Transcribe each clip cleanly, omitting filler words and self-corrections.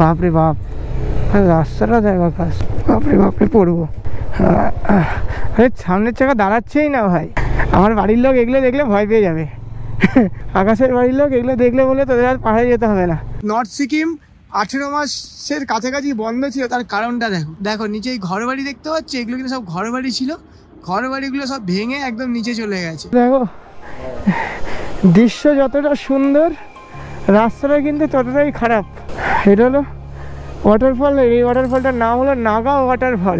বাপরে বাপ, রাস্তাটা দেখ আকাশ, বাপরে বাপরে পড়বো। আরে সামনের চাকা দাঁড়াচ্ছেই না ভাই। আমার বাড়ির লোক এগুলো দেখলে ভয় পেয়ে যাবে। আকাশের বাড়ির লোক এগুলো দেখলে বলে তোদের আর পাহাড়ে যেতে হবে না। নর্থ সিকিম 18 মাসের কাছাকাছি বন্ধ ছিল, তার কারণটা দেখো। দেখো নিচে এই ঘর বাড়ি দেখতে পাচ্ছি, এগুলো কিন্তু সব ঘর বাড়ি ছিল, ঘর বাড়িগুলো সব ভেঙে একদম নিচে চলে গেছে। দেখো দৃশ্য যতটা সুন্দর, রাস্তাটা কিন্তু ততটাই খারাপ। এটা হলো ওয়াটারফল, এই ওয়াটারফলটার নাম হলো নাগা ওয়াটারফল।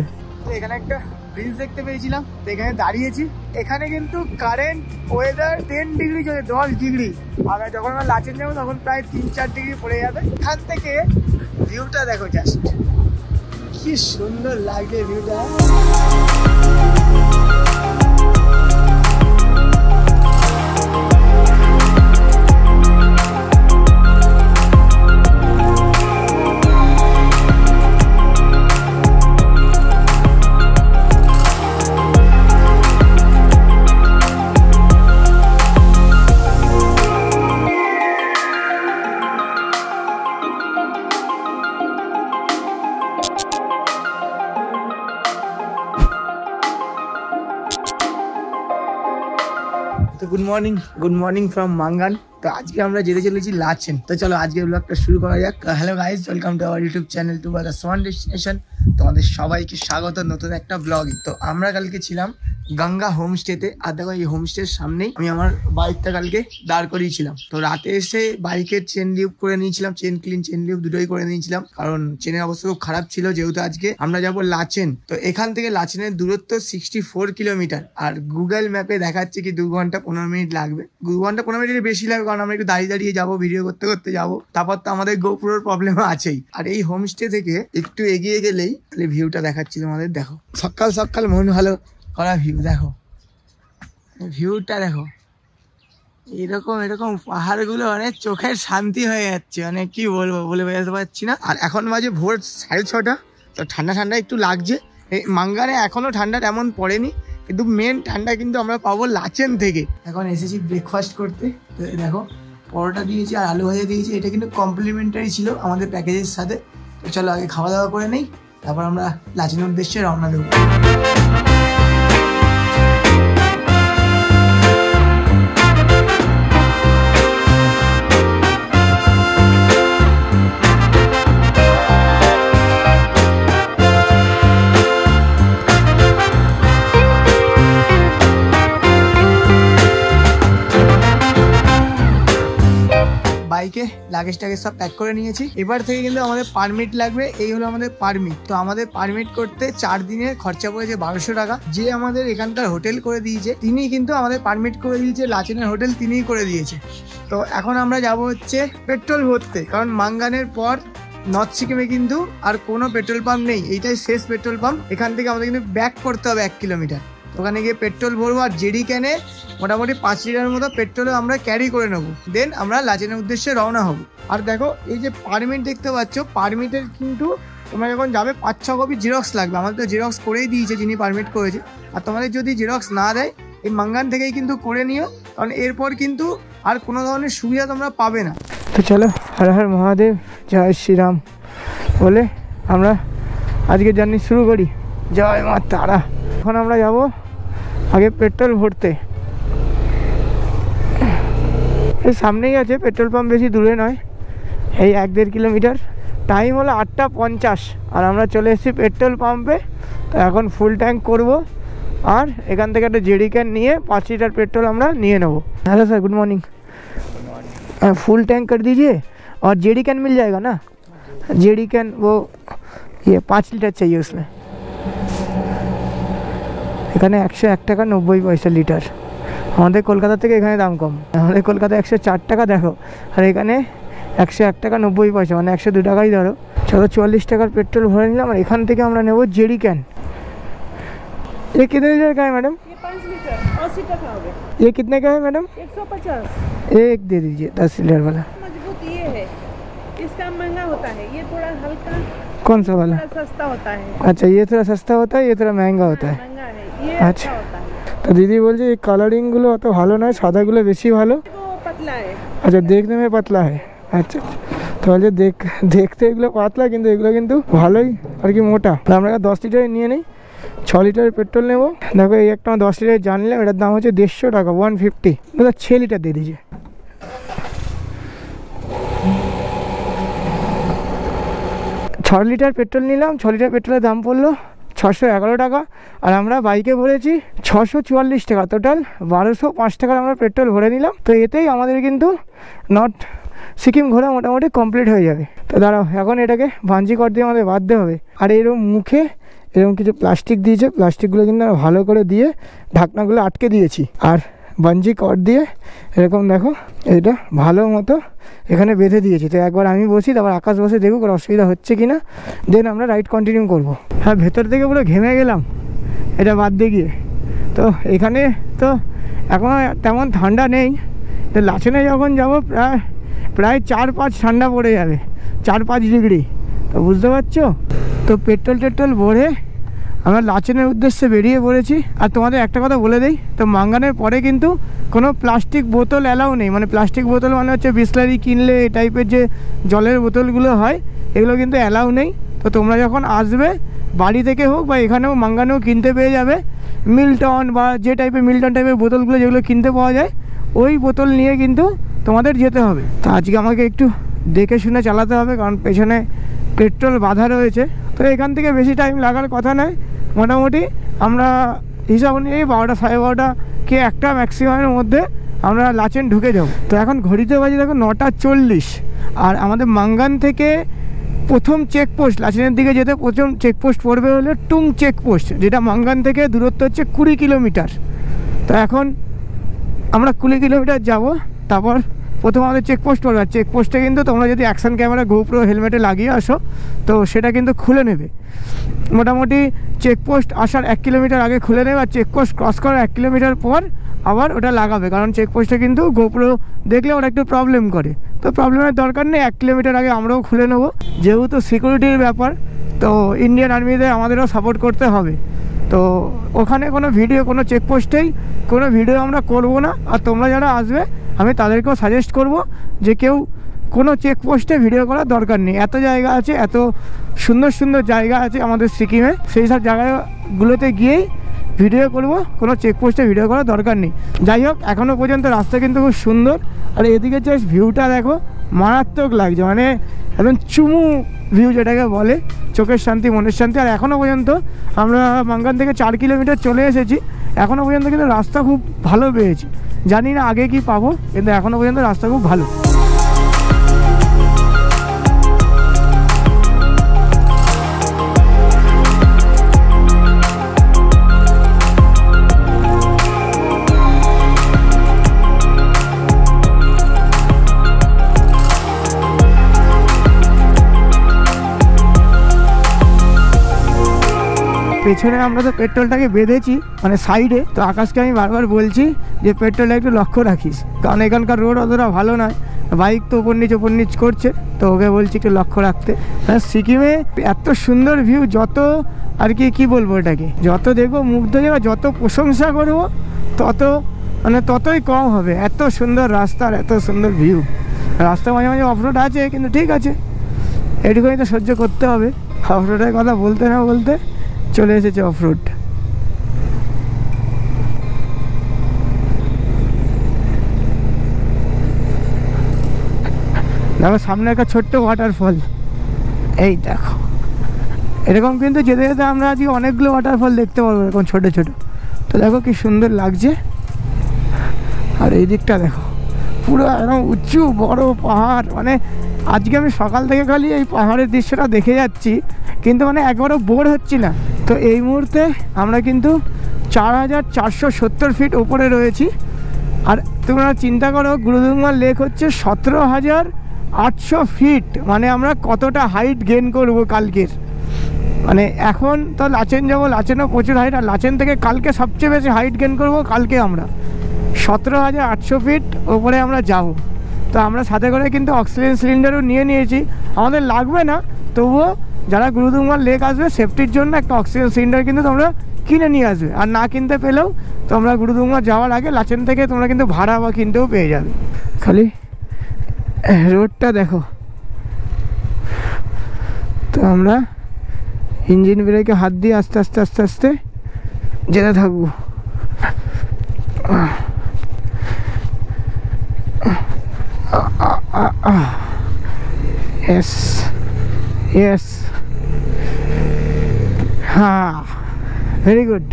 এখানে একটা ব্রিজ দেখতে পেয়েছিলাম, তো এখানে দাঁড়িয়েছি। এখানে কিন্তু কারেন্ট ওয়েদার 10 ডিগ্রি চলে, 10 ডিগ্রি। আর যখন আমরা লাচেন যাবো তখন প্রায় 3-4 ডিগ্রি পড়ে যাবে। এখান থেকে ভিউটা দেখো, জাস্ট কি সুন্দর লাগছে ভিউটা। তো গুড মর্নিং ফ্রম মাঙ্গান। তো আজকে আমরা যেতে চলেছি লাচেন। তো চলো আজকে ব্লগটা শুরু করা যাক। Hello guys, welcome to our YouTube channel to the swan destination. তোমাদের সবাইকে স্বাগত নতুন একটা ব্লগে। তো আমরা কালকে ছিলাম গঙ্গা হোমস্টেতে। আর দেখো এই হোমস্টের সামনেই আমি আমার বাইকটা কালকে দাঁড় করিয়েছিলাম। তো রাতে এসে বাইকের চেন লিউব করে নিয়েছিলাম, চেন ক্লিন চেন লিউব দুটোই করে নিয়েছিলাম, কারণ চেনের অবস্থা খুব খারাপ ছিল। যেহেতু আজকে আমরা যাবো লাচেন, তো এখান থেকে লাচেনের দূরত্ব 64 কিলোমিটার। আর গুগল ম্যাপে দেখাচ্ছে কি 2 ঘন্টা 15 মিনিট লাগবে। 2 ঘন্টা 15 মিনিটের বেশি লাগবে, কারণ আমরা একটু দাঁড়িয়ে দাঁড়িয়ে যাবো, ভিডিও করতে করতে যাবো। তারপর তো আমাদের গোপুরের প্রবলেম আছেই। আর এই হোমস্টে থেকে একটু এগিয়ে গেলেই ভিউটা দেখাচ্ছি তোমাদের। দেখো সকাল সকাল মন ভালো করা ভিউ, দেখো ভিউটা দেখো। এরকম এরকম পাহাড়গুলো মানে চোখের শান্তি হয়ে যাচ্ছে, মানে কি বলবো বলে বোঝাতে পারছি না। আর এখন বাজে ভোর 6:30, তো ঠান্ডা ঠান্ডা একটু লাগছে। এই মাঙ্গানে এখনো ঠান্ডা তেমন পড়েনি, কিন্তু মেন ঠান্ডা কিন্তু আমরা পাবো লাচেন থেকে। এখন এসেছি ব্রেকফাস্ট করতে। তো দেখো পরোটা দিয়েছি আর আলু ভাজা দিয়েছি, এটা কিন্তু কমপ্লিমেন্টারি ছিল আমাদের প্যাকেজের সাথে। তো চলো আগে খাওয়া দাওয়া করে নেই, তারপর আমরা লাচেনের উদ্দেশ্যে রওনা দেবো। বাইকে লাগেজ টাগেজ সব প্যাক করে নিয়েছি। এবার থেকে কিন্তু আমাদের পারমিট লাগবে। এই হলো আমাদের পারমিট। তো আমাদের পারমিট করতে 4 দিনের খরচা পড়েছে 1200 টাকা। যে আমাদের এখানকার হোটেল করে দিয়েছে তিনি কিন্তু আমাদের পারমিট করে দিয়েছে, লাচেনের হোটেল তিনিই করে দিয়েছে। তো এখন আমরা যাব হচ্ছে পেট্রোল ভরতে, কারণ মাঙ্গানের পর নর্থ সিকিমে কিন্তু আর কোনো পেট্রোল পাম্প নেই, এইটাই শেষ পেট্রোল পাম্প। এখান থেকে আমাদের কিন্তু ব্যাক করতে হবে 1 কিলোমিটার। ওখানে গিয়ে পেট্রোল ভরবো, আর জেডি ক্যানে মোটামুটি 5 লিটার মতো পেট্রোল আমরা ক্যারি করে নেবো। দেন আমরা লাচেনের উদ্দেশ্যে রওনা হব। আর দেখো এই যে পারমিট দেখতে পাচ্ছ, পারমিটের কিন্তু তোমরা যখন যাবে 5-6 কপি জেরক্স লাগবে। আমাদের তো জেরক্স করেই দিয়েছে যিনি পারমিট করেছে। আর তোমাদের যদি জেরক্স না দেয়, এই মাঙ্গান থেকেই কিন্তু করে নিও, কারণ এরপর কিন্তু আর কোনো ধরনের সুবিধা তোমরা পাবে না। তো চলো, হর হর মহাদেব, জয় শ্রীরাম বলে আমরা আজকে জার্নি শুরু করি। জয় মা তারা। এখন আমরা যাব আগে পেট্রোল ভরতে। এই সামনেই আছে পেট্রোল পাম্প, বেশি দূরে নয়, এই 1-1.5 কিলোমিটার। টাইম হলো 8:50 আর আমরা চলে এসেছি পেট্রোল পাম্পে। তো এখন ফুল ট্যাঙ্ক করব, আর এখান থেকে একটা জেডি ক্যান নিয়ে 5 লিটার पेट्रोल আমরা নিয়ে নেব। Hello sir, good morning. Full tank कर दीजिए और जेडी कैन मिल जाएगा ना? जेडी कैन वो ये 5 লিটার चाहिए उसमें। এখানে 101 টাকা 90 পয়সা লিটার। আমাদের কলকাতা থেকে এখানে দাম কম। আমাদের কলকাতায় 104 টাকা দেখো, আর এখানে 101 টাকা 90 পয়সা, মানে 102 টাকাই ধরো। চলো 44 টাকার পেট্রোল ভরে নিলাম। আর এখান থেকে আমরা নেব জেডি कैन। ये कितने लीटर का है मैडम? ये 5 लीटर 80 टका होगा। ये कितने का है मैडम? 150। एक दे दीजिए 10 लीटर वाला। मजबूत ये है, इसका महंगा होता है, ये थोड़ा हल्का। कौन सा वाला? थोड़ा सस्ता होता है। अच्छा, ये थोड़ा सस्ता होता है, ये थोड़ा महंगा होता है। महंगा है ये, अच्छा होता है। तो दीदी बोलছে এই কালারিংগুলো অত ভালো নয়, সাদাগুলো বেশি ভালো। वो पतला है। अच्छा, देखने में पतला है। अच्छा, তাহলে দেখতে এগুলো পাতলা, কিন্তু এগুলো কিন্তু ভালোই আর কি মোটা। আমরা 10 লিটারে নিয়ে নিই, 6 লিটারের পেট্রোল নেবো। দেখো এই একটা 10 লিটার জানলে এটার দাম হচ্ছে 150 টাকা, 150। 6 লিটার দিয়ে দিয়েছে। 6 লিটার পেট্রোল নিলাম, 6 লিটার পেট্রোলের দাম পড়লো 611 টাকা। আর আমরা বাইকে ভরেছি 644 টাকা, টোটাল 1205 টাকার আমরা পেট্রোল ভরে নিলাম। তো এতেই আমাদের কিন্তু নর্থ সিকিম ঘোরা মোটামুটি কমপ্লিট হয়ে যাবে। তো দাঁড়াও, এখন এটাকে বাঞ্জি কর দিয়ে আমাদের বাঁধতে হবে। আর এরকম মুখে এরকম কিছু প্লাস্টিক দিয়েছে, প্লাস্টিকগুলো কিন্তু আমরা ভালো করে দিয়ে ঢাকনাগুলো আটকে দিয়েছি। আর বাঞ্জি কর দিয়ে এরকম দেখো এটা ভালো মতো এখানে বেঁধে দিয়েছি। তো একবার আমি বসি, তারপর আকাশ বসে দেখুক ওর অসুবিধা হচ্ছে কি না, দেন আমরা রাইড কন্টিনিউ করব। হ্যাঁ, ভেতর থেকে পুরো ঘেমে গেলাম এটা বাঁধতে গিয়ে। তো এখানে তো এখন তেমন ঠান্ডা নেই, তো লাচেনে যখন যাবো প্রায় 4-5 ঠান্ডা পড়ে যাবে, 4-5 ডিগ্রি। তো বুঝতে পারছো। তো পেট্রোল ভরে আমরা লাচেনের উদ্দেশ্যে বেরিয়ে পড়েছি। আর তোমাদের একটা কথা বলে দেই, তো মাঙ্গানের পরে কিন্তু কোনো প্লাস্টিক বোতল অ্যালাউ নেই। মানে প্লাস্টিক বোতল মানে হচ্ছে বিসলারি কিনলে এই টাইপের যে জলের বোতলগুলো হয়, এগুলো কিন্তু অ্যালাউ নেই। তো তোমরা যখন আসবে বাড়ি থেকে হোক বা এখানেও মাঙ্গানেও কিনতে পেয়ে যাবে মিল্টন বা যে টাইপের মিল্টন টাইপের বোতলগুলো যেগুলো কিনতে পাওয়া যায়, ওই বোতল নিয়ে কিন্তু তোমাদের যেতে হবে। তো আজকে আমাকে একটু দেখে শুনে চালাতে হবে, কারণ পেছনে পেট্রোল বাঁধা রয়েছে। তো এখান থেকে বেশি টাইম লাগার কথা নয়, মোটামুটি আমরা হিসাব অনুযায়ী 12টা 12:30 কি 1টা ম্যাক্সিমামের মধ্যে আমরা লাচেন ঢুকে যাব। তো এখন ঘড়িতে বাজে দেখো 9:40। আর আমাদের মাঙ্গান থেকে প্রথম চেকপোস্ট লাচেনের দিকে যেতে প্রথম চেকপোস্ট পড়বে হলো টুং চেকপোস্ট, যেটা মাঙ্গান থেকে দূরত্ব হচ্ছে 20 কিলোমিটার। তো এখন আমরা 20 কিলোমিটার যাব, তারপর প্রথম আমাদের চেকপোস্ট পড়বে। আর চেকপোস্টে কিন্তু তোমরা যদি অ্যাকশন ক্যামেরা গোপ্রো হেলমেটে লাগিয়ে আসো তো সেটা কিন্তু খুলে নেবে। মোটামুটি চেকপোস্ট আসার 1 কিলোমিটার আগে খুলে নেবে, আর চেকপোস্ট ক্রস করার 1 কিলোমিটার পর আবার ওটা লাগাবে, কারণ চেকপোস্টে কিন্তু গোপ্রো দেখলে ওরা একটু প্রবলেম করে। তো প্রবলেমের দরকার নেই, 1 কিলোমিটার আগে আমরাও খুলে নেবো, যেহেতু সিকিউরিটির ব্যাপার। তো ইন্ডিয়ান আর্মিদের আমাদেরও সাপোর্ট করতে হবে। তো ওখানে কোনো ভিডিও, কোনো চেকপোস্টেই কোনো ভিডিও আমরা করব না। আর তোমরা যারা আসবে আমি তাদেরকেও সাজেস্ট করব যে কেউ কোনো চেকপোস্টে ভিডিও করার দরকার নেই। এত জায়গা আছে, এত সুন্দর সুন্দর জায়গা আছে আমাদের সিকিমে, সেই সব জায়গাগুলোতে গিয়েই ভিডিও করব, কোনো চেকপোস্টে ভিডিও করার দরকার নেই। যাই হোক, এখনও পর্যন্ত রাস্তা কিন্তু খুব সুন্দর। আর এদিকে জাস্ট ভিউটা দেখো, মারাত্মক লাগছে, মানে একদম চুমু ভিউ যেটাকে বলে, চোখের শান্তি মনের শান্তি। আর এখনও পর্যন্ত আমরা মাঙ্গান থেকে 4 কিলোমিটার চলে এসেছি, এখনও পর্যন্ত কিন্তু রাস্তা খুব ভালো পেয়েছি। জানি না আগে কি পাবো, কিন্তু এখনও পর্যন্ত রাস্তা খুব ভালো। পেছনে আমরা তো পেট্রোলটাকে বেঁধেছি মানে সাইডে। তো আকাশকে আমি বারবার বলছি যে পেট্রোলটা একটু লক্ষ্য রাখিস, কারণ এখানকার রোড অতটা ভালো নয়, বাইক তো ওপর নিচ করছে। তো ওকে বলছি একটু লক্ষ্য রাখতে। সিকিমে এত সুন্দর ভিউ, যত আর কি বলবো এটাকে, যত দেখবো মুগ্ধ যাবে, যত প্রশংসা করবো ততই কম হবে। এত সুন্দর রাস্তা আর এত সুন্দর ভিউ। রাস্তা মাঝে মাঝে অফরোড আছে, কিন্তু ঠিক আছে, এটুকুই তো সহ্য করতে হবে। অফরোডের কথা বলতে না বলতে চলে এসেছে অফরোড। দেখো সামনে একটা ছোট্ট ওয়াটারফল, এই দেখো। এরকম কিন্তু যেতে যেতে আমরা আজকে অনেকগুলো ওয়াটারফল দেখতে পারবো, এরকম ছোট ছোট। তো দেখো কি সুন্দর লাগছে। আর এই দিকটা দেখো, পুরো একদম উঁচু বড় পাহাড়। মানে আজকে আমি সকাল থেকে খালি এই পাহাড়ের দৃশ্যটা দেখে যাচ্ছি, কিন্তু মানে একবারও বোর হচ্ছি না। তো এই মুহূর্তে আমরা কিন্তু 4470 ফিট ওপরে রয়েছি। আর তোমরা চিন্তা করো, গুরুদুঙ্গা লেক হচ্ছে 17800 ফিট। মানে আমরা কতটা হাইট গেইন করবো কালকের। মানে এখন তো লাচেন যাবো, লাচেনও প্রচুর হাইট। আর লাচেন থেকে কালকে সবচেয়ে বেশি হাইট গেইন করবো কালকে আমরা 17800 ফিট ওপরে আমরা যাব। তো আমরা সাথে করে কিন্তু অক্সিজেন সিলিন্ডারও নিয়েছি। আমাদের লাগবে না, তবুও যারা গুরুদুঙ্গার লেক আসবে সেফটির জন্য একটা অক্সিজেন সিলিন্ডার কিন্তু তোমরা কিনে নিয়ে আসবে। আর না কিনতে পেলেও তোমরা গুরুদুঙ্গা যাওয়ার আগে লাচেন থেকে তোমরা কিন্তু ভাড়া বা কিনতেও পেয়ে যাবে। খালি রোডটা দেখো, তো আমরা ইঞ্জিন ব্রেকে হাত দিয়ে আস্তে আস্তে আস্তে আস্তে যেতে থাকবো। यस यस हाँ वेरी गुड।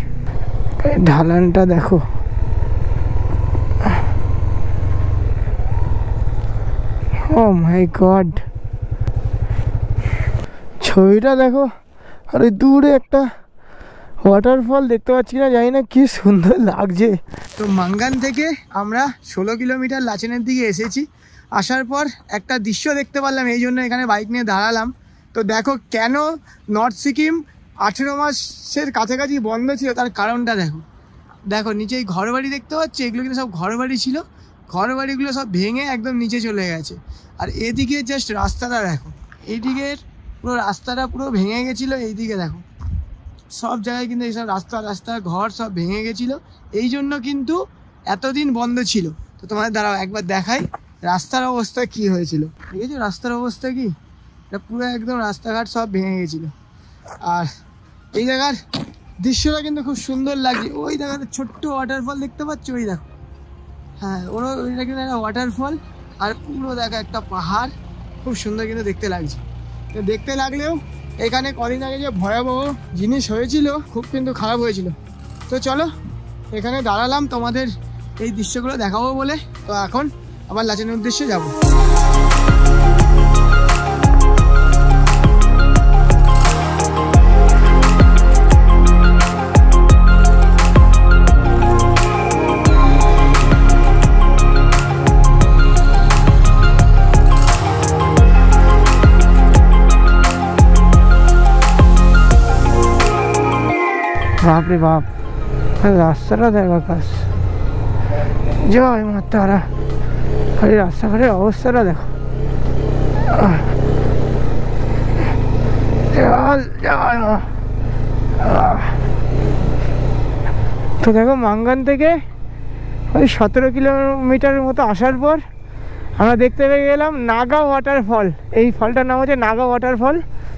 ढालानটা देखो, ओ माय गॉड, ছবিটা দেখো। আর ওই দূরে একটা ওয়াটারফল দেখতে পাচ্ছি না, জানি না কি সুন্দর লাগছে। তো মাঙ্গান থেকে আমরা 16 কিলোমিটার লাচেনের দিকে এসেছি। আসার পর একটা দৃশ্য দেখতে পারলাম, এই জন্য এখানে বাইক নিয়ে দাঁড়ালাম। তো দেখো কেন নর্থ সিকিম 18 মাসের কাছাকাছি বন্ধ ছিল, তার কারণটা দেখো। দেখো নিচে এই ঘরবাড়ি দেখতে পাচ্ছি, এগুলো কিন্তু সব ঘরবাড়ি ছিল। ঘরবাড়িগুলো সব ভেঙে একদম নিচে চলে গেছে। আর এদিকে জাস্ট রাস্তাটা দেখো, এইদিকের পুরো রাস্তাটা পুরো ভেঙে গেছিলো। এইদিকে দেখো সব জায়গায় কিন্তু এইসব রাস্তা ঘর সব ভেঙে গেছিলো, এই জন্য কিন্তু এতদিন বন্ধ ছিল। তো তোমাদের দাঁড়াও একবার দেখাই রাস্তার অবস্থা কি হয়েছিল। ঠিক আছে, রাস্তার অবস্থা কি, এটা পুরো একদম রাস্তাঘাট সব ভেঙে গেছিলো। আর এই জায়গার দৃশ্যটা কিন্তু খুব সুন্দর লাগছে। ওই জায়গাটা ছোট্ট ওয়াটারফল দেখতে পাচ্ছ, ওই দেখো, হ্যাঁ ওইটা কিন্তু একটা ওয়াটারফল। আর পুরো দেখো একটা পাহাড়, খুব সুন্দর কিন্তু দেখতে লাগছে। তো দেখতে লাগলেও এখানে কদিন আগে যে ভয়াবহ জিনিস হয়েছিল, খুব কিন্তু খারাপ হয়েছিল। তো চলো এখানে দাঁড়ালাম তোমাদের এই দৃশ্যগুলো দেখাবো বলে। তো এখন আবার লাচেনের উদ্দেশ্যে যাব। बाप रे बाप, রাস্তাটা দেখ আকাশ, জয় মা তারা। খালি রাস্তাঘাটের অবস্থাটা দেখো, জয় মা। তো দেখো মাঙ্গান থেকে ওই 17 কিলোমিটারের মতো আসার পর আমরা দেখতে পেয়ে গেলাম নাগা ওয়াটারফল। এই ফলটার নাম হচ্ছে নাগা ওয়াটারফল।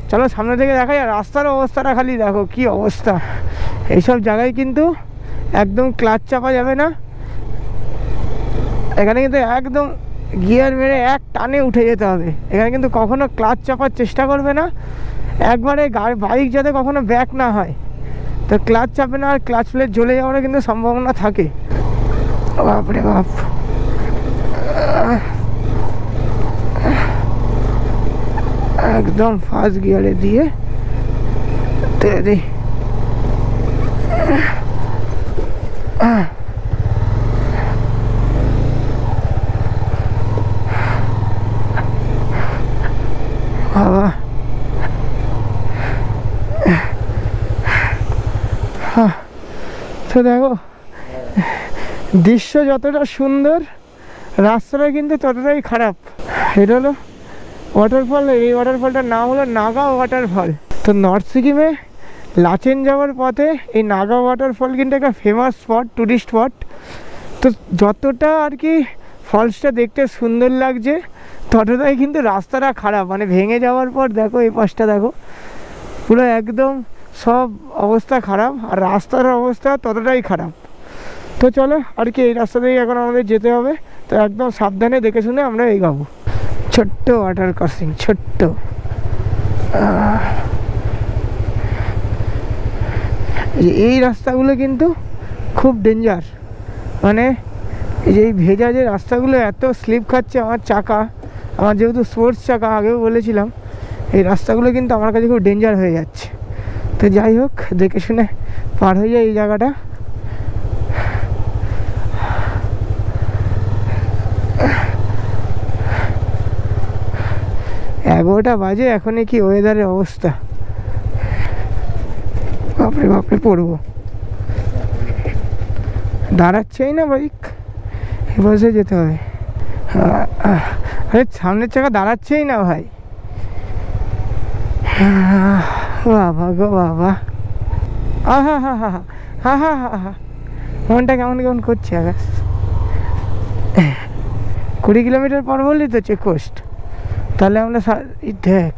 চলো সামনে থেকে দেখাই। আর রাস্তার অবস্থাটা খালি দেখো কি অবস্থা। এইসব জায়গায় কিন্তু একদম ক্লাচ চাপা যাবে না, এখানে কিন্তু একদম গিয়ার মেরে এক টানে উঠে যেতে হবে। এখানে কিন্তু কখনো ক্লাচ চাপার চেষ্টা করবে না, একবারে বাইক যাতে কখনো ব্যাক না হয়। তো ক্লাচ চাপে না, আর ক্লাচ প্লেট জ্বলে যাওয়ারও কিন্তু সম্ভাবনা থাকে। বাপরে বাপ, একদম ফার্স্ট গিয়ারে দিয়ে তেলে দিই। বাবা তো দেখো দৃশ্য যতটা সুন্দর, রাস্তাটা কিন্তু ততটাই খারাপ। এটা হলো ওয়াটারফল। এই ওয়াটারফলটার নাম হলো নাগা ওয়াটারফল। তো নর্থ সিকিমে লাচেন যাওয়ার পথে এই নাগা ওয়াটারফল কিন্তু একটা ফেমাস স্পট, টুরিস্ট স্পট। তো যতটা আর কি ফলসটা দেখতে সুন্দর লাগছে, ততটাই কিন্তু রাস্তাটা খারাপ। মানে ভেঙে যাওয়ার পর দেখো এই পাশটা দেখো, পুরো একদম সব অবস্থা খারাপ, আর রাস্তার অবস্থা ততটাই খারাপ। তো চলো আর কি এই রাস্তা থেকে এখন আমাদের যেতে হবে। তো একদম সাবধানে দেখে শুনে আমরা এগোবো। ছোট্ট ওয়াটার ক্রসিং, ছোট্ট। এই রাস্তাগুলো কিন্তু খুব ডেঞ্জার। মানে এই যে এই ভেজা যে রাস্তাগুলো এত স্লিপ খাচ্ছে আমার চাকা, আমার যেহেতু স্পোর্টস চাকা, আগেও বলেছিলাম, এই রাস্তাগুলো কিন্তু আমার কাছে খুব ডেঞ্জার হয়ে যাচ্ছে। তো যাই হোক দেখে শুনে পার হয়ে যায় এই জায়গাটা। এগারোটা বাজে, এখনই কি ওয়েদারের অবস্থা। বাপরে বাপরে পড়বো, দাঁড়াচ্ছেই না বাইক, এই বসে যেতে হবে। আরে সামনের চাকা দাঁড়াচ্ছেই না ভাই। বাবা গো বাবা, আহা হা হা হা হা হা হা, মনটা কেমন কেমন করছে আকাশ। 20 কিলোমিটার পর বললি তো চেকপোস্ট, তাহলে আমরা দেখ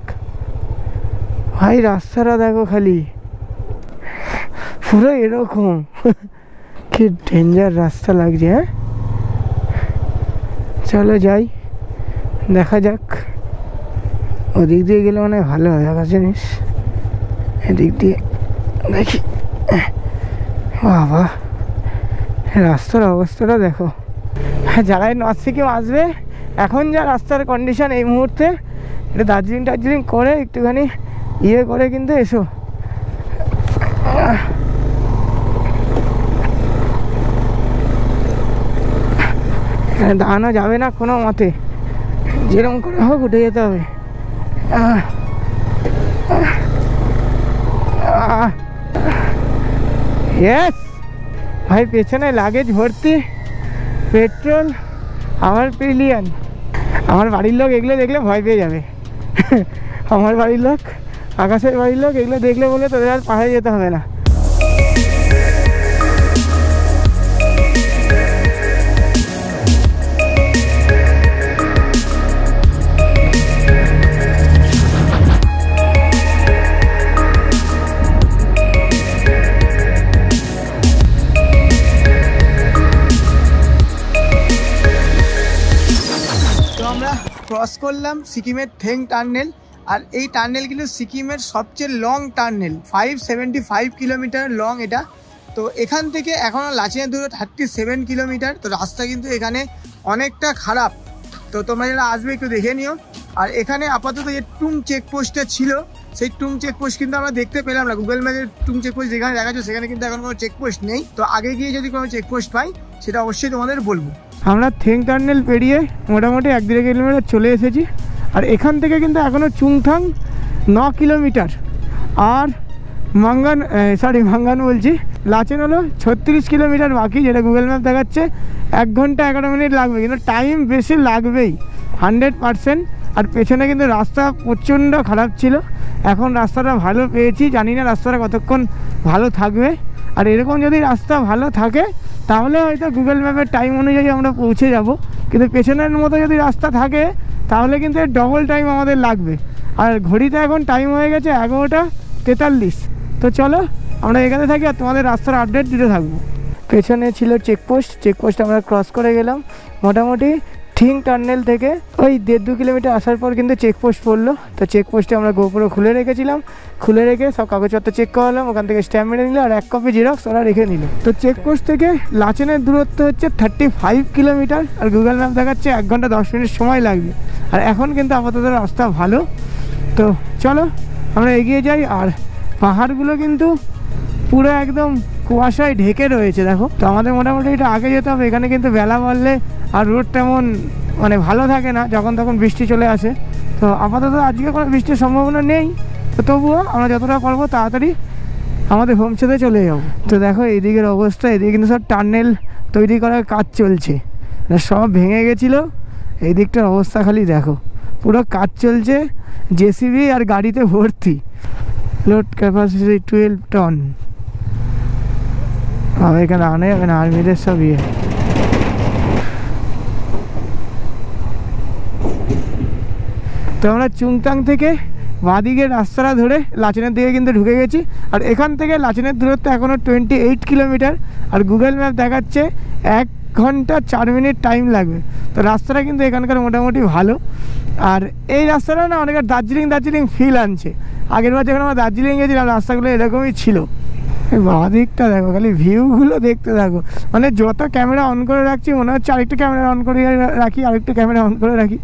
ভাই রাস্তাটা দেখো খালি পুরো এরকম কি ডেঞ্জার রাস্তা লাগছে। হ্যাঁ চলো যাই, দেখা যাক। ওদিক দিয়ে গেলে মানে ভালো হয় আকাশ জিনিস, এদিক দিয়ে দেখি। বাবা রাস্তার অবস্থাটা দেখো। যারা নর্থ সিকিম আসবে, এখন যা রাস্তার কন্ডিশন এই মুহূর্তে, এটা দার্জিলিং করে একটুখানি ইয়ে করে কিন্তু এসো। এখানে দাঁড়ানো যাবে না কোনো মতে, যেরকম করে হোক উঠে যেতে হবে। ইয়েস ভাই, পেছনে লাগেজ ভর্তি, পেট্রোল, আমার পিলিয়ন। আমার বাড়ির লোক এগুলো দেখলে ভয় পেয়ে যাবে। আমার বাড়ির লোক, আকাশের বাড়ির লোক এগুলো দেখলে বলে তোদের আর পাহাড়ে যেতে হবে না। ক্রস করলাম সিকিমের থেং টার্নেল, আর এই টার্নেল কিন্তু সিকিমের সবচেয়ে লং টার্নেল, 575 কিলোমিটার লং এটা। তো এখান থেকে এখনও লাচেনের দূর 37 কিলোমিটার। তো রাস্তা কিন্তু এখানে অনেকটা খারাপ, তো তোমরা যারা আসবে একটু দেখে নিও। আর এখানে আপাতত যে টুং চেকপোস্টটা ছিল, সেই টুং চেকপোস্ট কিন্তু আমরা দেখতে পেলাম না। গুগল ম্যাপের টুং চেকপোস্ট যেখানে দেখা যাচ্ছে সেখানে কিন্তু এখন কোনো চেকপোস্ট নেই। তো আগে গিয়ে যদি কোনো চেকপোস্ট পাই সেটা অবশ্যই তোমাদের বলবো। আমরা থেং টার্নেল পেরিয়ে মোটামুটি 1-1.5 কিলোমিটার চলে এসেছি। আর এখান থেকে কিন্তু এখনও চুংথাং 9 কিলোমিটার, আর মাঙ্গান বলছি, লাচেন হলো 36 কিলোমিটার বাকি, যেটা গুগল ম্যাপ দেখাচ্ছে 1 ঘন্টা 11 মিনিট লাগবে। কিন্তু টাইম বেশি লাগবেই 100%। আর পেছনে কিন্তু রাস্তা প্রচণ্ড খারাপ ছিল, এখন রাস্তাটা ভালো পেয়েছি। জানি না রাস্তাটা কতক্ষণ ভালো থাকবে। আর এরকম যদি রাস্তা ভালো থাকে তাহলে হয়তো গুগল ম্যাপের টাইম অনুযায়ী আমরা পৌঁছে যাব। কিন্তু পেছনের মতো যদি রাস্তা থাকে তাহলে কিন্তু ডবল টাইম আমাদের লাগবে। আর ঘড়িতে এখন টাইম হয়ে গেছে 11:43। তো চলো আমরা এখানে থাকি আর তোমাদের রাস্তার আপডেট দিতে থাকবো। পেছনে ছিল চেকপোস্ট আমরা ক্রস করে গেলাম। মোটামুটি থিং টার্নেল থেকে ওই 1.5-2 কিলোমিটার আসার পর কিন্তু চেকপোস্ট পড়লো। তো চেকপোস্টে আমরা গোপুরো খুলে রেখেছিলাম, খুলে রেখে সব কাগজপত্র চেক করালাম, ওখান থেকে স্ট্যাম্প মেরে নিল আর 1 কপি জিরক্স ওরা রেখে নিল। তো চেকপোস্ট থেকে লাচেনের দূরত্ব হচ্ছে 35 কিলোমিটার, আর গুগল ম্যাপ দেখাচ্ছে 1 ঘন্টা 10 মিনিট সময় লাগবে। আর এখন কিন্তু আপাতত রাস্তা ভালো। তো চলো আমরা এগিয়ে যাই। আর পাহাড়গুলো কিন্তু পুরো একদম কুয়াশায় ঢেকে রয়েছে দেখো। তো আমাদের মোটামুটি এটা আগে যেতে হবে। এখানে কিন্তু বেলা বাড়লে আর রোড তেমন মানে ভালো থাকে না, যখন তখন বৃষ্টি চলে আসে। তো আপাতত আজকে কোনো বৃষ্টির সম্ভাবনা নেই, তো তবুও আমরা যতটা পারবো তাড়াতাড়ি আমাদের হোমস্টেতে চলে যাবো। তো দেখো এইদিকের অবস্থা, এদিকে কিন্তু সব টার্নেল তৈরি করার কাজ চলছে, সব ভেঙে গেছিলো। এই দিকটার অবস্থা খালি দেখো, পুরো কাজ চলছে, জেসিবি আর গাড়িতে ভর্তি। Load capacity 12 ton. আর এখানে আনে যাবে না, আর্মিদের সব ইয়ে। তো আমরা চুংতাং থেকে বাঁদিকের রাস্তাটা ধরে লাচেনের দিকে কিন্তু ঢুকে গেছি। আর এখান থেকে লাচেনের দূরত্ব এখনও 28 কিলোমিটার, আর গুগল ম্যাপ দেখাচ্ছে 1 ঘন্টা 4 মিনিট টাইম লাগবে। তো রাস্তাটা কিন্তু এখানকার মোটামুটি ভালো। আর এই রাস্তাটা না অনেক দার্জিলিং ফিল আনছে। আগের বার যখন আমরা দার্জিলিং গেছিলাম রাস্তাগুলো এরকমই ছিল। বাঁ দিকটা দেখো, খালি ভিউগুলো দেখতে থাকো। মানে যত ক্যামেরা অন করে রাখছি মনে হচ্ছে আরেকটা ক্যামেরা অন করে রাখি, আরেকটা ক্যামেরা অন করে রাখি,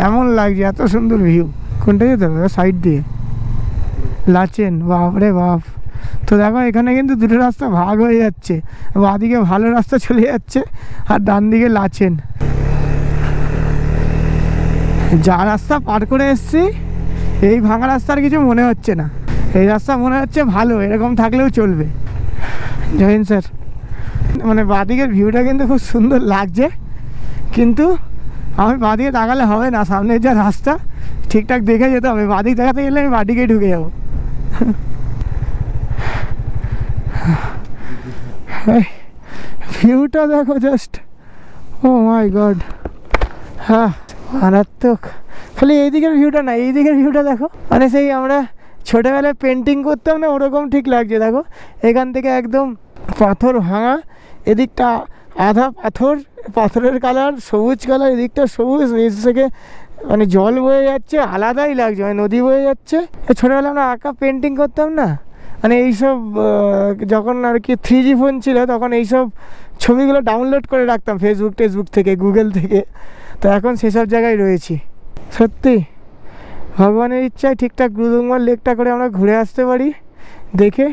এমন লাগছে, এত সুন্দর ভিউ। কোনটা যেতে হবে? সাইড দিয়ে লাচেন, বাপরে বাপ। তো দেখো এখানে কিন্তু দুটো রাস্তা ভাগ হয়ে যাচ্ছে, বাঁ দিকে ভালো রাস্তা চলে যাচ্ছে আর ডান দিকে লাচেন। যা রাস্তা পার করে এসছি এই ভাঙা রাস্তার কিছু মনে হচ্ছে না, এই রাস্তা মনে হচ্ছে ভালো, এরকম থাকলেও চলবে। Join sir. মানে বাঁদিকের ভিউটা কিন্তু খুব সুন্দর লাগছে, কিন্তু আমি বাঁদিকে তাকালে হবে না, সামনের যা রাস্তা ঠিকঠাক দেখে যেতে হবে। বাঁদিক দেখাতে গেলে আমি বাঁদিকেই ঢুকে যাবো। ভিউটা দেখো জাস্ট, ও মাই গড। হ্যাঁ মারাত্মক। খালি এই দিকের ভিউটা না, এই দিকের ভিউটা দেখো। মানে সেই আমরা ছোটোবেলায় পেন্টিং করতাম না, ওরকম ঠিক লাগছে। দেখো এখান থেকে একদম পাথর ভাঙা, এদিকটা আধা পাথর, পাথরের কালার সবুজ কালার, এদিকটা সবুজ, নিচ থেকে মানে জল বয়ে যাচ্ছে, আলাদাই লাগছে, মানে নদী বয়ে যাচ্ছে। ছোটোবেলা আমরা আঁকা পেন্টিং করতাম না, মানে এইসব যখন আর কি 3G ফোন ছিল তখন এইসব ছবিগুলো ডাউনলোড করে রাখতাম ফেসবুক থেকে, গুগল থেকে। তো এখন সেসব জায়গায় রয়েছি। সত্যি ভগবানের ইচ্ছায় ঠিকঠাক গুরুদুঙ্গার লেকটা করে আমরা ঘুরে আসতে পারি, দেখে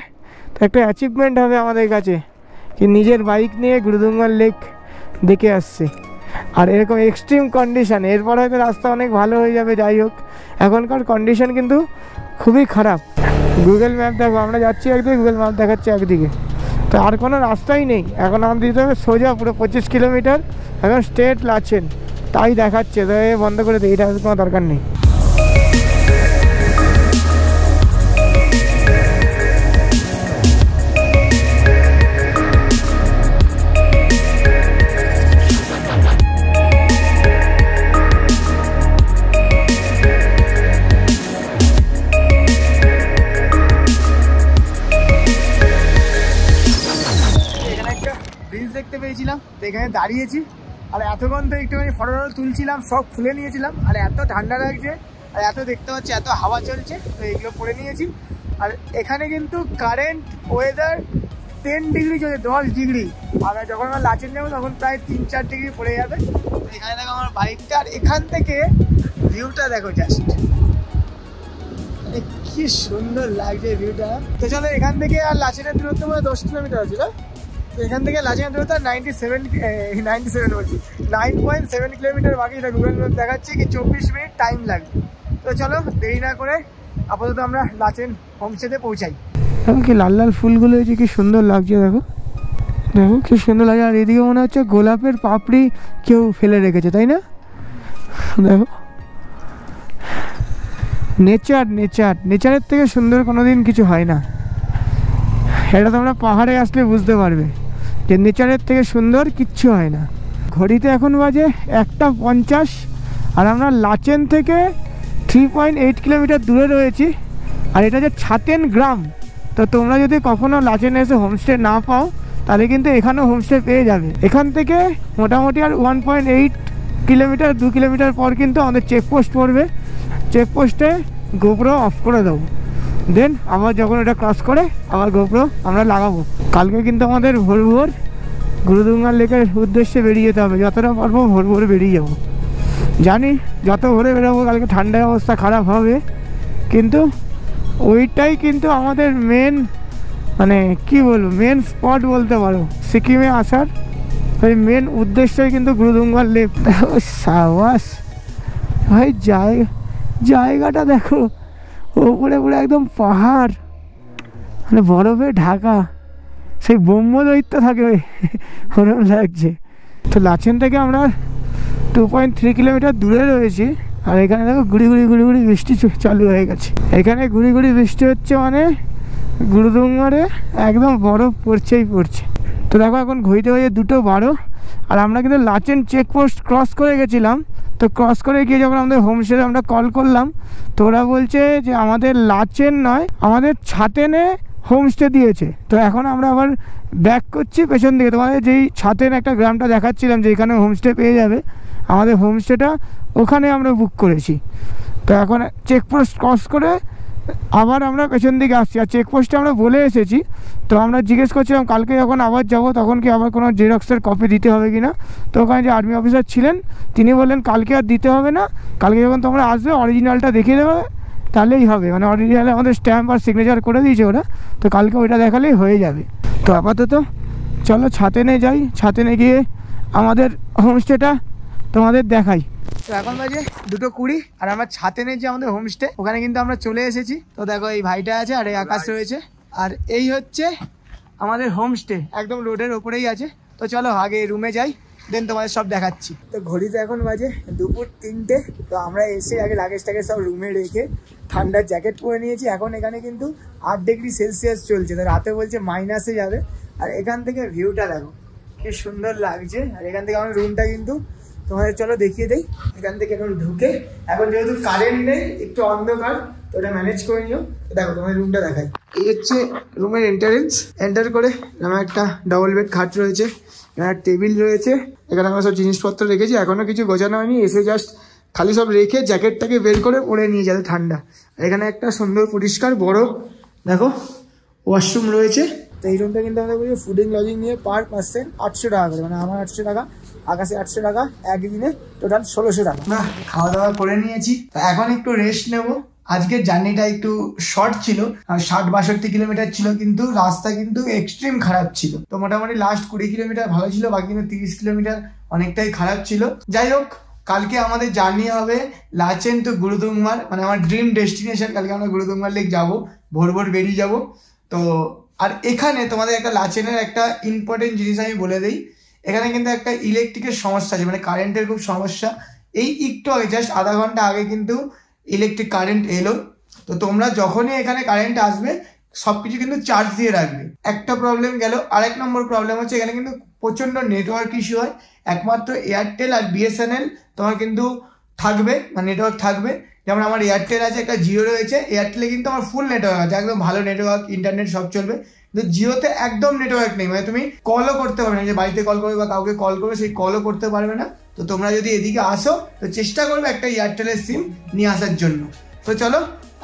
তো একটা অ্যাচিভমেন্ট হবে আমাদের কাছে কি নিজের বাইক নিয়ে গুরুদুঙ্গার লেক দেখে আসছে। আর এরকম এক্সট্রিম কন্ডিশান, এরপর হয়তো রাস্তা অনেক ভালো হয়ে যাবে। যাই হোক, এখনকার কন্ডিশন কিন্তু খুবই খারাপ। গুগল ম্যাপ দেখো, আমরা যাচ্ছি একদিকে, গুগল ম্যাপ দেখাচ্ছে একদিকে, তো আর কোনো রাস্তাই নেই। এখন আমাদের দিতে হবে সোজা পুরো 25 কিলোমিটার, এখন স্ট্রেট লাচেন, তাই দেখাচ্ছে। তো বন্ধ করে দিই, এটা কোনো দরকার নেই। দেখতে পেয়েছিলাম তো এখানে দাঁড়িয়েছি, আর এতক্ষণ তো একটুখানি ফটো তুলছিলাম, সব খুলে নিয়েছিলাম। আর এত ঠান্ডা লাগছে, আর এত দেখতে পাচ্ছি এত হাওয়া চলছে, তো এগুলো পরে নিয়েছি। আর এখানে কিন্তু কারেন্ট ওয়েদার 10 ডিগ্রি চলছে, 10 ডিগ্রি। আর যখন আমরা লাচেন যাবো তখন প্রায় 3-4 ডিগ্রি পড়ে যাবে। তো এখানে দেখো আমার বাইকটা, আর এখান থেকে ভিউটা দেখো জাস্ট, মানে কি সুন্দর লাগছে ভিউটা। তো চলো এখান থেকে আর লাচেনের দূরত্ব মানে 10 কিলোমিটার আছে না, তো এখান থেকে লাচেনের দূরত্ব 9.7 কিলোমিটার বাকি। এটা গুগল ম্যাপ দেখাচ্ছে কি 24 মিনিট টাইম লাগবে। তো চলো দেরি না করে আপাতত আমরা লাচেন হোমস্টেতে পৌঁছাই। দেখো কি লাল লাল ফুলগুলো হয়েছে, কি সুন্দর লাগছে। দেখো দেখো কি সুন্দর লাগে। আর এদিকে মনে হচ্ছে গোলাপের পাপড়ি কেউ ফেলে রেখেছে, তাই না? দেখো নেচারের থেকে সুন্দর কোনোদিন কিছু হয় না। এটা তোমরা পাহাড়ে আসলে বুঝতে পারবে যে নেচারের থেকে সুন্দর কিচ্ছু হয় না। ঘড়িতে এখন বাজে 1:50, আর আমরা লাচেন থেকে 3.8 কিলোমিটার দূরে রয়েছি। আর এটা যে ছাতেন গ্রাম, তো তোমরা যদি কখনো লাচেনে এসে হোমস্টে না পাও তাহলে কিন্তু এখানেও হোমস্টে পেয়ে যাবে। এখান থেকে মোটামুটি আর 1.8 কিলোমিটার, 2 কিলোমিটার পর কিন্তু আমাদের চেকপোস্ট পড়বে। চেকপোস্টে গোপ্রো অফ করে দেবো, দেন আবার যখন এটা ক্রস করে আবার গোপ্রো আমরা লাগাবো। কালকে কিন্তু আমাদের ভোর গুরুদুঙ্গার লেকের উদ্দেশ্যে বেরিয়ে যেতে হবে। যতটা পারবো ভোর বেরিয়ে যাবো। জানি যত ভোরে বেরোবো কালকে ঠান্ডার অবস্থা খারাপ হবে, কিন্তু ওইটাই কিন্তু আমাদের মেন, মানে কি বলবো, মেন স্পট বলতে পারো। সিকিমে আসার ওই মেন উদ্দেশ্যই কিন্তু গুরুদুঙ্গার লেক। সাবাস ভাই, জায়গাটা দেখো, ওপরে পুরো একদম পাহাড়, মানে বরফে ঢাকা, সেই ব্রহ্মদৈত্য থাকে ওরকম লাগছে। তো লাচেন থেকে আমরা 2.3 কিলোমিটার দূরে রয়েছি। আর এখানে দেখো ঘুরি বৃষ্টি চালু হয়ে গেছে। এখানে ঘুরি বৃষ্টি হচ্ছে, মানে গুরুদুঙ্গারে একদম বরফ পড়ছে। তো দেখো এখন ঘড়িতে হয়ে 2:12, আর আমরা কিন্তু লাচেন চেকপোস্ট ক্রস করে গেছিলাম। তো ক্রস করে গিয়ে যখন আমাদের হোমস্টেতে আমরা কল করলাম, তো ওরা বলছে যে আমাদের লাচেন নয়, আমাদের ছাতেনে হোমস্টে দিয়েছে। তো এখন আমরা আবার ব্যাক করছি পেছন দিকে। তোমাদের যেই ছাতেন একটা গ্রামটা দেখাচ্ছিলাম যে এখানে হোমস্টে পেয়ে যাবে, আমাদের হোমস্টেটা ওখানে আমরা বুক করেছি। তো এখন চেকপোস্ট ক্রস করে আবার আমরা পেছন দিকে আসছি। আর চেকপোস্টে আমরা বলে এসেছি, তো আমরা জিজ্ঞেস করছিলাম কালকে যখন আবার যাব তখন কি আবার কোনো জেরক্সের কপি দিতে হবে কি না। তো ওখানে যে আর্মি অফিসার ছিলেন তিনি বললেন কালকে আর দিতে হবে না, কালকে যখন তোমরা আসবে অরিজিনালটা দেখিয়ে দেবে তাহলেই হবে। মানে অরিজিনালে আমাদের স্ট্যাম্প আর সিগনেচার করে দিয়েছে ওরা, তো কালকে ওইটা দেখালেই হয়ে যাবে। তো আপাতত চলো ছাতেনে যাই, ছাতেনে গিয়ে আমাদের হোমস্টেটা তোমাদের দেখাই। তো এখন বাজে 2:20, আর আমরা ছাতেনে যে আমাদের হোমস্টে ওখানে কিন্তু আমরা চলে এসেছি। তো দেখো এই ভাইটা আছে, আর এই আকাশ রয়েছে, আর এই হচ্ছে আমাদের হোমস্টে, একদম রোডের ওপরেই আছে। তো চলো আগে রুমে যাই, দেন তোমাদের সব দেখাচ্ছি। তো ঘড়িতে এখন বাজে 2:03। তো আমরা এসে আগে লাগেজটাকে সব রুমে রেখে ঠান্ডার জ্যাকেট পরে নিয়েছি। এখন এখানে কিন্তু 8 ডিগ্রি সেলসিয়াস চলছে, তো রাতে বলছে মাইনাসে যাবে। আর এখান থেকে ভিউটা দেখো কি সুন্দর লাগছে। আর এখান থেকে আমার রুমটা কিন্তু তোমাদের চলো দেখিয়ে দেই। এখান থেকে এখন ঢুকে, এখন যেহেতু কারেন্ট নেই, একটু অন্ধকার, তো ওটা ম্যানেজ করে নিও। দেখো তোমার রুমটা দেখাই, এই হচ্ছে রুমের এন্টারেন্স। এন্টার করে আমার একটা ডবল বেড খাট রয়েছে, এখানে টেবিল রয়েছে, এখানে আমরা সব জিনিসপত্র রেখেছি, এখনো কিছু গোছানো হয়নি, এসে জাস্ট খালি সব রেখে জ্যাকেটটাকে বের করে পরে নিয়ে যাতে ঠান্ডা। এখানে একটা সুন্দর পরিষ্কার বড় দেখো ওয়াশরুম রয়েছে। তো এই রুমটা কিন্তু আমাদের বলছি ফুডিং লজিং নিয়ে পার পার্সেন্ট 800 টাকা করে, মানে আমার 800 টাকা, আকাশে 800 টাকা, একদিনে টোটাল 1600 টাকা। না খাওয়া দাওয়া করে নিয়েছি, তো এখন একটু রেস্ট নেবো। আজকের জার্নিটা একটু শর্ট ছিল, 60-62 কিলোমিটার ছিল, কিন্তু রাস্তা কিন্তু এক্সট্রিম খারাপ ছিল। তো মোটামুটি লাস্ট 20 কিলোমিটার ভালো ছিল, বাকি কিন্তু 30 কিলোমিটার অনেকটাই খারাপ ছিল। যাই হোক, কালকে আমাদের জার্নি হবে লাচেন টু গুরুদুংমার, মানে আমার ড্রিম ডেস্টিনেশন। কালকে আমরা গুরুদুংমার লেক যাবো, ভোর ভোর বেরিয়ে যাবো। তো আর এখানে তোমাদের একটা লাচেনের একটা ইম্পর্টেন্ট জিনিস আমি বলে দিই, এখানে কিন্তু একটা ইলেকট্রিকের সমস্যা আছে, মানে কারেন্টের খুব সমস্যা। এই একটু আগে জাস্ট আধা ঘন্টা আগে কিন্তু ইলেকট্রিক কারেন্ট এলো। তো তোমরা যখনই এখানে কারেন্ট আসবে সবকিছু কিন্তু চার্জ দিয়ে রাখবে। একটা প্রবলেম গেল। আর এক নম্বর প্রবলেম হচ্ছে এখানে কিন্তু প্রচণ্ড নেটওয়ার্ক ইস্যু হয়। একমাত্র এয়ারটেল আর বিএসএনএল তোমার কিন্তু থাকবে, মানে নেটওয়ার্ক থাকবে। যেমন আমার এয়ারটেল আছে, একটা জিও রয়েছে। এয়ারটেলে কিন্তু আমার ফুল নেটওয়ার্ক আছে, একদম ভালো নেটওয়ার্ক, ইন্টারনেট সব চলবে। কিন্তু জিওতে একদম নেটওয়ার্ক নেই, মানে তুমি কলও করতে পারবে না, যে বাড়িতে কল করবে বা কাউকে কল করবে সেই কলও করতে পারবে না। তো তোমরা যদি এদিকে আসো তো চেষ্টা করবে একটা এয়ারটেলের সিম নিয়ে আসার জন্য। তো চলো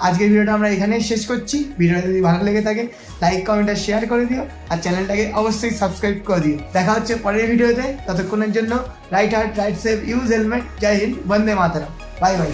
আজকের ভিডিওটা আমরা এখানেই শেষ করছি। ভিডিওটা যদি ভালো লেগে থাকে লাইক কমেন্ট আর শেয়ার করে দিও, আর চ্যানেলটাকে অবশ্যই সাবস্ক্রাইব করে দিও। দেখা হচ্ছে পরের ভিডিওতে, ততক্ষণের জন্য ride hard ride safe, use helmet. Jai Hind, Vande Mataram, bye by.